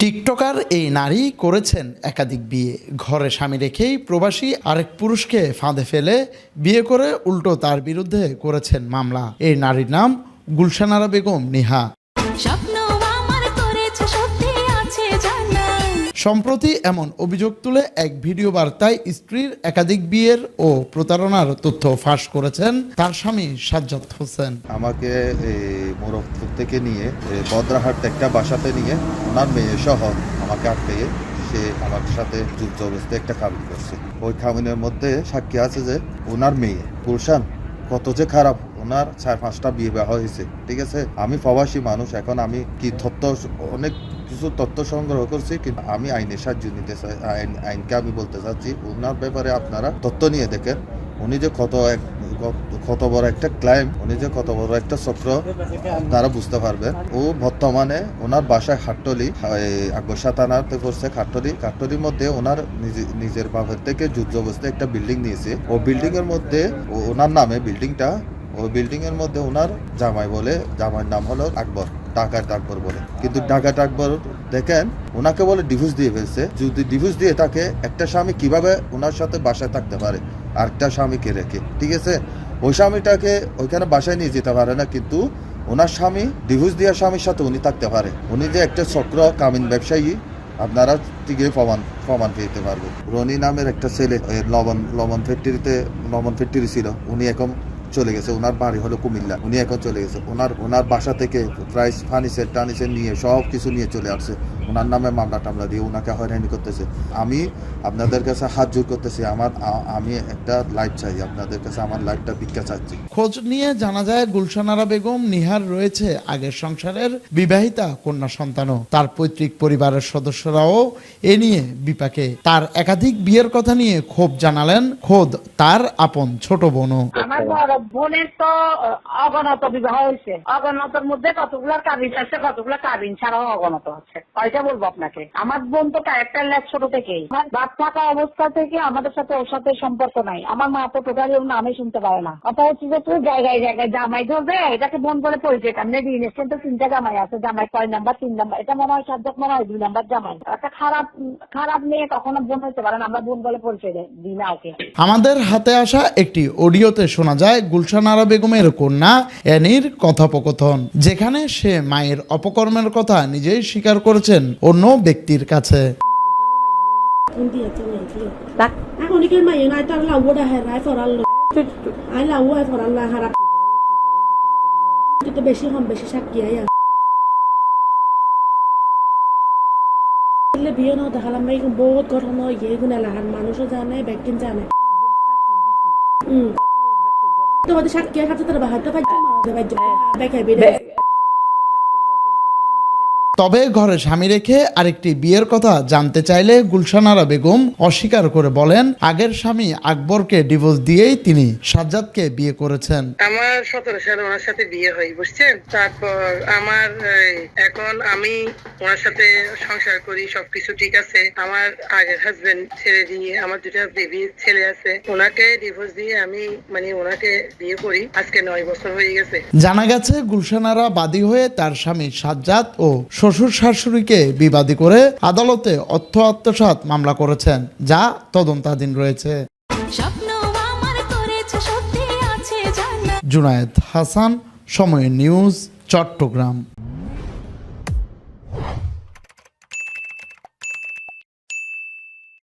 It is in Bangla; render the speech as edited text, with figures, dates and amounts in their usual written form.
টিকটকার এই নারী করেছেন একাধিক বিয়ে, ঘরে স্বামী রেখেই প্রবাসী আরেক পুরুষকে ফাঁদে ফেলে বিয়ে করে উল্টো তার বিরুদ্ধে করেছেন মামলা। এই নারীর নাম গুলশান আরা বেগম নিহা। সম্প্রতি এমন অভিযোগ তুলে এক ভিডিও বার্তায় স্ত্রীর একাধিক বিয়ের ও প্রতারণার তথ্য ফাঁস করেছেন তার স্বামী সাজ্জাদ হোসেন। আমাকে মোরগপুর থেকে নিয়ে বদ্রাহাট একটা বাসাতে নিয়ে ওনার মেয়ে সহ আমাকে আটকে সে আমার সাথে যুদ্ধ অবস্থায় একটা কাবিন করছে। ওই কাবিনের মধ্যে সাক্ষী আছে যে ওনার মেয়ে গুলশান কত যে খারাপ, ওনার 4-5টা বিয়ে হয়েছে। ঠিক আছে, আমি প্রবাসী মানুষ, এখন আমি কি অনেক কিছু তথ্য সংগ্রহ করছি, কিন্তু আমি আইনের সাহায্য নিতে চাই। আইনকে আমি বলতে চাচ্ছি ওনার ব্যাপারে আপনারা তথ্য নিয়ে দেখেন। উনি যে কত বড় একটা ক্লাইম, উনি যে কত বড় একটা চক্র, আপনারা বুঝতে পারবেন। ও বর্তমানে ওনার বাসায় খাট্টলি আকবরশাহ থানাতে পড়ছে। খাট্টলির মধ্যে ওনার নিজের বাপের থেকে যুদ্ধ অবস্থায় একটা বিল্ডিং নিয়েছে। ও বিল্ডিং এর মধ্যে ওনার নামে বিল্ডিংটা, ওই বিল্ডিং এর মধ্যে ওনার জামাই বলে, জামাইয়ের নাম হলো আকবর, ঢাকার আকবর বলে। কিন্তু ঢাকার আকবর দেখেন ওনাকে বলে ডিভোর্স দিয়ে ফেলছে। যদি ডিভোর্স দিয়ে থাকে, একটা স্বামী কিভাবে ওনার সাথে বাসায় থাকতে পারে আরেকটা স্বামীকে রেখে? ঠিক আছে, ওই স্বামীটাকে ওইখানে বাসায় নিয়ে যেতে পারে না, কিন্তু ওনার স্বামী ডিভোর্স দেওয়ার স্বামীর সাথে উনি থাকতে পারে। উনি যে একটা চক্র কামিন ব্যবসায়ী, আপনারা টিকে প্রমাণ পেতে পারবে। রনি নামের একটা ছেলে লবণ ফ্যাক্টরি ছিল, উনি এখন চলে গেছে। ওনার বাড়ি হলো কুমিল্লা, উনি এখন চলে গেছে। ওনার বাসা থেকে প্রাইস ফার্নিচার নিয়ে সব কিছু নিয়ে চলে আসছে। ওনার নামে মামলা টামলা দিয়ে ওনাকে হয়রানি করতেছে। আমি আপনাদের কাছে হাত জোর করতেছি, আমি একটা লাইফ চাই, আপনাদের কাছে আমার লাইফটা ভিক্ষা চাচ্ছি। খোঁজ নিয়ে জানা যায় গুলশান আরা বেগম নিহার রয়েছে আগের সংসারের বিবাহিতা কন্যা সন্তানও। তার পৈতৃক পরিবারের সদস্যরাও এ নিয়ে বিপাকে। তার একাধিক বিয়ের কথা নিয়ে ক্ষোভ জানালেন খোদ তার আপন ছোট বোনও। বোনের তো অগণত বিবাহ হয়েছে, অগণতর মধ্যে কতগুলো কাবিন আছে, কতগুলো কাবিন ছাড়াও অগণত হচ্ছে। কয়টা বলবো আপনাকে? আমার বোন তো ক্যারেক্টারলেস ছোট থেকেই, বাপ থাকা অবস্থা থেকে আমাদের সাথে ওর সাথে সম্পর্ক নাই। আমার মা তো টোটালি ওর নামে শুনতে পারে না। কথা হচ্ছে যে তুই জায়গায় জামাই ধরবে, এটাকে বোন বলে পরিচয়। আমি ইনস্ট্যান্ট তো 3টা জামাই আছে, জামাই 6 নাম্বার 3 নাম্বার, এটা মনে হয় সাজ্জাদ মনে হয় 2 নাম্বার জামাই। একটা খারাপ মেয়ে কখনো বোন হতে পারে না, আমরা বোন বলে পরিচয় দিই না ওকে। আমাদের হাতে আসা একটি অডিওতে শোনা যায় গুলশান আরা বেগমের কন্যা অ্যানির কথোপকথন, যেখানে সে মায়ের অপকর্মের কথা নিজেই স্বীকার করেছেন অন্য ব্যক্তির কাছে। বেশি সাক্ষী বিয়ে না দেখালাম বহুত ঘটনা হয়ে গিয়ে এলাকার মানুষও জানে, ব্যক্তি জানে। তোমাদের সাক্ষী হাতে তারা বাহাতে তবে ঘরে স্বামী রেখে আরেকটি বিয়ের কথা জানতে চাইলে গুলশান আরা বেগম অস্বীকার করে বলেন আগের স্বামী আকবরকে ডিভোর্স দিয়েই তিনি সাজ্জাদকে বিয়ে করেছেন। আমার 17 সালে ওনার সাথে বিয়ে হয়, বুঝছেন। তারপর আমার এখন আমি ওনার সাথে সংসার করি, সবকিছু ঠিক আছে। আমার আগের হাজবেন্ড ছেড়ে দিয়ে আমার 2টা বেবি ছেলে আছে, ওনাকে ডিভোর্স দিয়ে আমি ওনাকে বিয়ে করি। আজকে 9 বছর হয়ে গেছে। জানা গেছে গুলশান আরা বাদী হয়ে তার স্বামী সাজ্জাদ ও শ্বশুর শাশুড়িকে বিবাদী করে আদালতে অর্থ আত্মসাৎ মামলা করেছেন, যা তদন্তাধীন রয়েছে। জুনায়েদ হাসান, সময় নিউজ, চট্টগ্রাম।